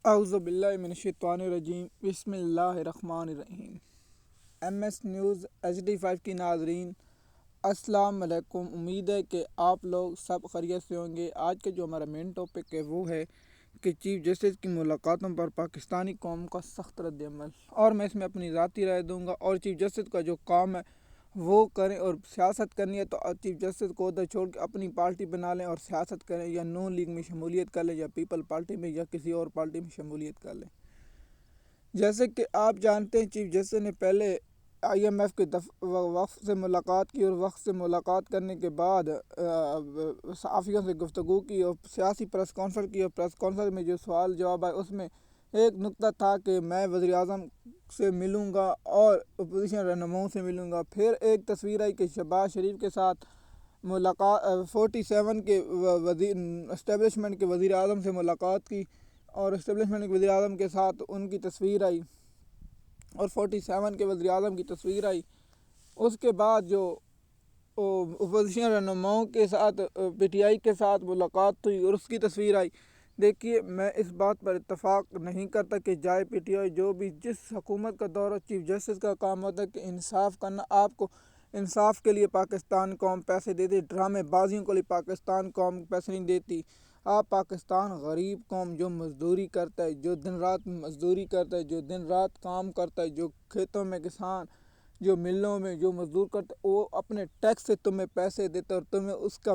اعوذ باللہ من الشیطان الرجیم، بسم اللہ الرحمن الرحیم۔ ایم ایس نیوز HD5 کی ناظرین، السلام علیکم۔ امید ہے کہ آپ لوگ سب خیریت سے ہوں گے۔ آج کا جو ہمارا مین ٹاپک ہے وہ ہے کہ چیف جسٹس کی ملاقاتوں پر پاکستانی قوم کا سخت رد عمل، اور میں اس میں اپنی ذاتی رائے دوں گا۔ اور چیف جسٹس کا جو کام ہے وہ کریں، اور سیاست کرنی ہے تو چیف جسٹس کو عہدہ چھوڑ کے اپنی پارٹی بنا لیں اور سیاست کریں، یا نون لیگ میں شمولیت کر لیں، یا پیپل پارٹی میں، یا کسی اور پارٹی میں شمولیت کر لیں۔ جیسے کہ آپ جانتے ہیں، چیف جسٹس نے پہلے IMF کے وفد سے ملاقات کی، اور وفد سے ملاقات کرنے کے بعد صحافیوں سے گفتگو کی اور سیاسی پریس کانفرنس کی، اور پریس کانفرنس میں جو سوال جواب آئے اس میں ایک نقطہ تھا کہ میں وزیر اعظم سے ملوں گا اور اپوزیشن رہنماؤں سے ملوں گا۔ پھر ایک تصویر آئی کہ شہباز شریف کے ساتھ ملاقات 47 کے اسٹیبلشمنٹ کے وزیر اعظم سے ملاقات کی، اور اسٹیبلشمنٹ کے وزیر اعظم کے ساتھ ان کی تصویر آئی، اور 47 کے وزیر اعظم کی تصویر آئی۔ اس کے بعد جو اپوزیشن رہنماؤں کے ساتھ PTI کے ساتھ ملاقات ہوئی اور اس کی تصویر آئی۔ دیکھیے، میں اس بات پر اتفاق نہیں کرتا کہ جائے PTI جو بھی جس حکومت کا دور ہو، چیف جسٹس کا کام ہوتا ہے کہ انصاف کرنا۔ آپ کو انصاف کے لیے پاکستان قوم پیسے دیتی، ڈرامے بازیوں کے لیے پاکستان قوم پیسے نہیں دیتی۔ آپ پاکستان غریب قوم جو مزدوری کرتا ہے، جو دن رات مزدوری کرتا ہے، جو دن رات کام کرتا ہے، جو کھیتوں میں کسان، جو ملوں میں جو مزدور کرتا ہے، وہ اپنے ٹیکس سے تمہیں پیسے دیتا ہے، اور تمہیں اس کا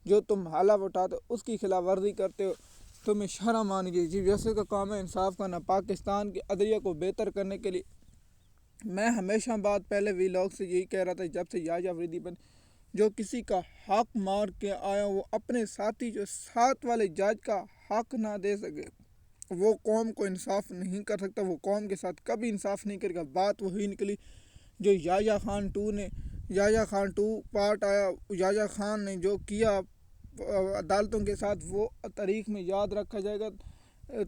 جو تم حلف اٹھاتے ہو اس کی خلاف ورزی کرتے ہو، تمہیں شرم آنی چاہیے۔ چیف جسٹس کا کام ہے انصاف کرنا، پاکستان کی عدلیہ کو بہتر کرنے کے لیے۔ میں ہمیشہ بات پہلے ویلاگ سے یہی کہہ رہا تھا، جب سے یحییٰ افریدی بن جو کسی کا حق مار کے آیا، وہ اپنے ساتھی جو ساتھ والے جج کا حق نہ دے سکے، وہ قوم کو انصاف نہیں کر سکتا، وہ قوم کے ساتھ کبھی انصاف نہیں کرے گا۔ بات وہی نکلی جو یحییٰ خان 2 پارٹ آیا، یحییٰ خان نے جو کیا عدالتوں کے ساتھ، وہ تاریخ میں یاد رکھا جائے گا۔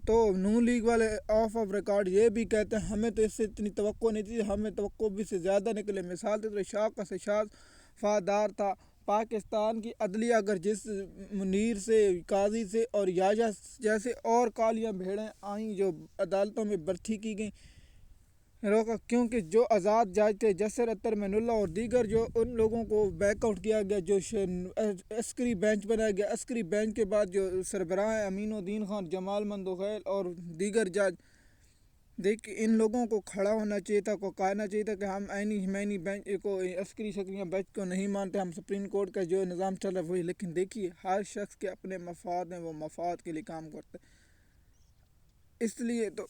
تو نون لیگ والے آف ریکارڈ یہ بھی کہتے ہیں ہمیں تو اس سے اتنی توقع نہیں تھی، ہمیں توقع بھی سے زیادہ نکلے۔ مثال کے طور شاہ کا شاذ فادار تھا۔ پاکستان کی عدلیہ اگر جس منیر سے، قاضی سے اور یحییٰ جیسے اور کالیاں بھیڑیں آئیں جو عدالتوں میں برتی کی گئیں، روکا، کیونکہ جو آزاد جج تھے جسر اطہر معین اللہ اور دیگر، جو ان لوگوں کو بیک آؤٹ کیا گیا، جو عسکری بینچ بنایا گیا، عسکری بینچ کے بعد جو سربراہ ہیں امین الدین خان، جمال مندوخیل اور دیگر جج، دیکھ ان لوگوں کو کھڑا ہونا چاہیے تھا، کو کہنا چاہیے تھا کہ ہم ہمینی بینچ کو، عسکری شکریہ بینچ کو نہیں مانتے، ہم سپریم کورٹ کا جو نظام چل رہا ہے وہی۔ لیکن دیکھیے، ہر شخص کے اپنے مفاد ہیں، وہ مفاد کے لیے کام کرتا ہے۔ اس لیے تو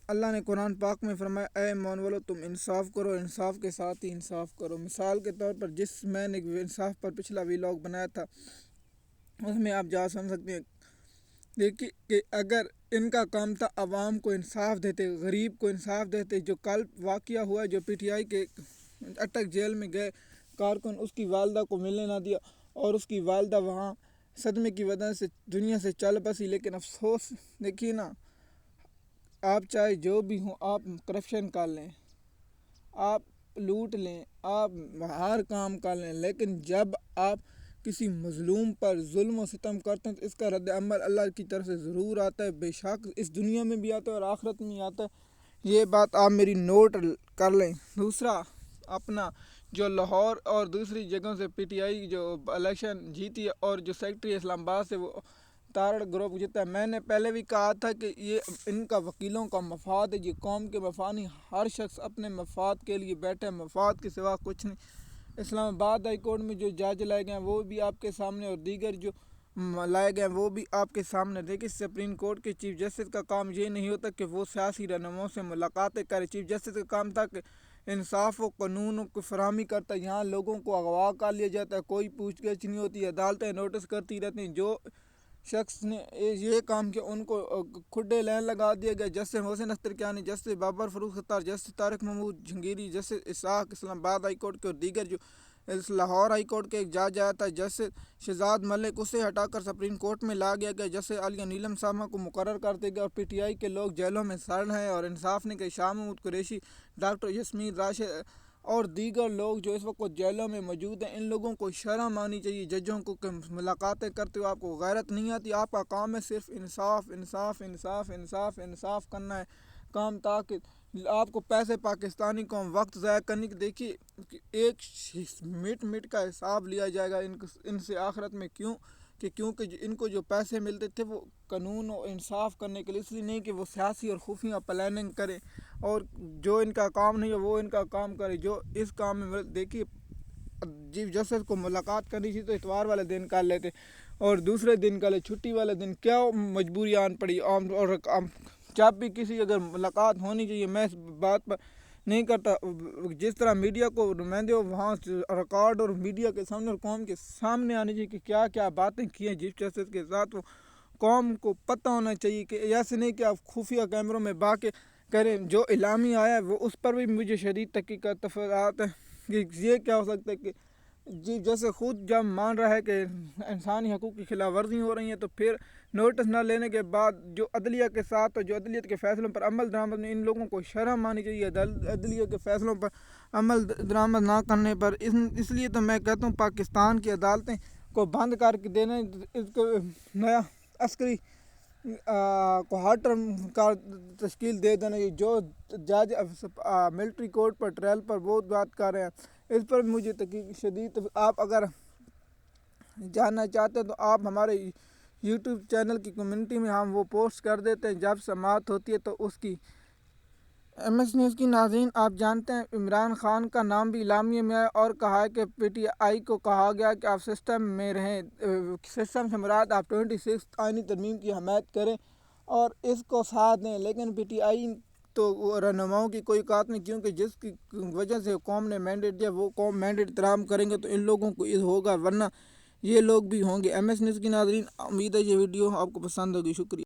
اللہ نے قرآن پاک میں فرمایا، اے ایمان والو تم انصاف کرو، انصاف کے ساتھ ہی انصاف کرو۔ مثال کے طور پر جس میں نے انصاف پر پچھلا ویلاگ بنایا تھا، اس میں آپ جا سن سکتے ہیں۔ دیکھیے کہ اگر ان کا کام تھا عوام کو انصاف دیتے، غریب کو انصاف دیتے، جو کل واقعہ ہوا جو PTI کے اٹک جیل میں گئے کارکن، اس کی والدہ کو ملنے نہ دیا، اور اس کی والدہ وہاں صدمے کی وجہ سے دنیا سے چل بسی۔ لیکن افسوس، دیکھیے نا، آپ چاہے جو بھی ہوں، آپ کرپشن کر لیں، آپ لوٹ لیں، آپ ہر کام کر لیں، لیکن جب آپ کسی مظلوم پر ظلم و ستم کرتے ہیں تو اس کا رد عمل اللہ کی طرف سے ضرور آتا ہے، بے شک اس دنیا میں بھی آتا ہے اور آخرت میں آتا ہے۔ یہ بات آپ میری نوٹ کر لیں۔ دوسرا، اپنا جو لاہور اور دوسری جگہوں سے PTI جو الیکشن جیتی ہے، اور جو سیکٹری اسلام آباد سے وہ تارڑ گروپ جیتا ہے، میں نے پہلے بھی کہا تھا کہ یہ ان کا وکیلوں کا مفاد ہے، یہ قوم کے مفاد نہیں۔ ہر شخص اپنے مفاد کے لیے بیٹھے، مفاد کے سوا کچھ نہیں۔ اسلام آباد ہائی کورٹ میں جو جج لائے گئے ہیں وہ بھی آپ کے سامنے، اور دیگر جو لائے گئے ہیں وہ بھی آپ کے سامنے۔ دیکھیے، سپریم کورٹ کے چیف جسٹس کا کام یہ نہیں ہوتا کہ وہ سیاسی رہنماؤں سے ملاقاتیں کرے۔ چیف جسٹس کا کام تھا کہ انصاف و قانون کو فراہمی کرتا ہے۔ یہاں لوگوں کو اغوا کر لیا جاتا ہے، کوئی پوچھ گچھ نہیں ہوتی، عدالتیں نوٹس کرتی رہتی ہیں۔ جو شخص نے یہ کام کیا ان کو کھڈے لین لگا دیا گیا، جسٹس محسن اختر کیانی، جسٹس بابر فروخ ستار، جسٹس طارق محمود جہانگیری، جسٹس اسحاق اسلام آباد ہائی کورٹ کے، اور دیگر جو لاہور ہائی کورٹ کے ایک جج آیا تھا جسٹس شہزاد ملک، اسے ہٹا کر سپریم کورٹ میں لا گیا گیا۔ جسٹس عالیہ نیلم صاحبہ کو مقرر کر دیا گیا، اور PTI کے لوگ جیلوں میں سڑ ہیں، اور انصاف نے کہ شاہ محمود قریشی، ڈاکٹر یاسمین راشد اور دیگر لوگ جو اس وقت جیلوں میں موجود ہیں، ان لوگوں کو شرم آنی چاہیے ججوں کو کہ ملاقاتیں کرتے ہوئے آپ کو غیرت نہیں آتی؟ آپ کا کام ہے صرف انصاف انصاف انصاف انصاف انصاف کرنا ہے کام، تاکہ آپ کو پیسے پاکستانی قوم وقت ضائع کرنے کی دیکھیے کہ ایک مٹ کا حساب لیا جائے گا ان سے آخرت میں، کیونکہ ان کو جو پیسے ملتے تھے وہ قانون و انصاف کرنے کے لیے، اس لیے نہیں کہ وہ سیاسی اور خفیہ پلاننگ کرے اور جو ان کا کام نہیں ہے وہ ان کا کام کرے۔ جو اس کام میں دیکھیے چیف جسٹس کو ملاقات کرنی تھی تو اتوار والے دن کر لیتے اور دوسرے دن کر لے، چھٹی والے دن کیا مجبوری آن پڑی؟ اور جب بھی کسی اگر ملاقات ہونی چاہیے، میں اس بات پر نہیں کرتا، جس طرح میڈیا کو نمائندے وہاں ریکارڈ اور میڈیا کے سامنے اور قوم کے سامنے آنی چاہیے کہ کیا کیا باتیں کی ہیں چیف جسٹس کے ساتھ، وہ قوم کو پتہ ہونا چاہیے کہ ایسے نہیں کہ آپ خفیہ کیمروں میں با کے کریں۔ جو اعلامی آیا ہے وہ اس پر بھی مجھے شدید تحقیقات تفرعات ہیں کہ یہ کیا ہو سکتا ہے کہ جی جیسے خود جب مان رہا ہے کہ انسانی حقوق کی خلاف ورزی ہو رہی ہیں، تو پھر نوٹس نہ لینے کے بعد جو عدلیہ کے ساتھ جو عدلیت کے فیصلوں پر عمل درآمد میں ان لوگوں کو شرم آنی چاہیے عدلیہ کے فیصلوں پر عمل درآمد نہ کرنے پر۔ اس لیے تو میں کہتا ہوں پاکستان کی عدالتیں کو بند کر کے دینا، اس کو نیا عسکری کوارٹر کا تشکیل دے دینا، جو جج ملٹری کورٹ پر ٹرائل پر بہت بات کر رہے ہیں، اس پر مجھے شدید۔ آپ اگر جاننا چاہتے ہیں تو آپ ہمارے یوٹیوب چینل کی کمیونٹی میں ہم وہ پوسٹ کر دیتے ہیں، جب سماعت ہوتی ہے تو اس کی۔ ایم ایس نیوز کی ناظرین، آپ جانتے ہیں عمران خان کا نام بھی اعلامیے میں آیا اور کہا ہے کہ پی ٹی آئی کو کہا گیا کہ آپ سسٹم میں رہیں، سسٹم سے مراد آپ 26 آئینی ترمیم کی حمایت کریں اور اس کو ساتھ دیں، لیکن پی ٹی آئی تو رہنماؤں کی کوئی اوقات نہیں، کیونکہ جس کی وجہ سے قوم نے مینڈیٹ دیا وہ قوم مینڈیٹ احترام کریں گے تو ان لوگوں کو یہ ہوگا، ورنہ یہ لوگ بھی ہوں گے۔ ایم ایس نیوز کی ناظرین، امید ہے یہ ویڈیو آپ کو پسند ہوگی، شکریہ۔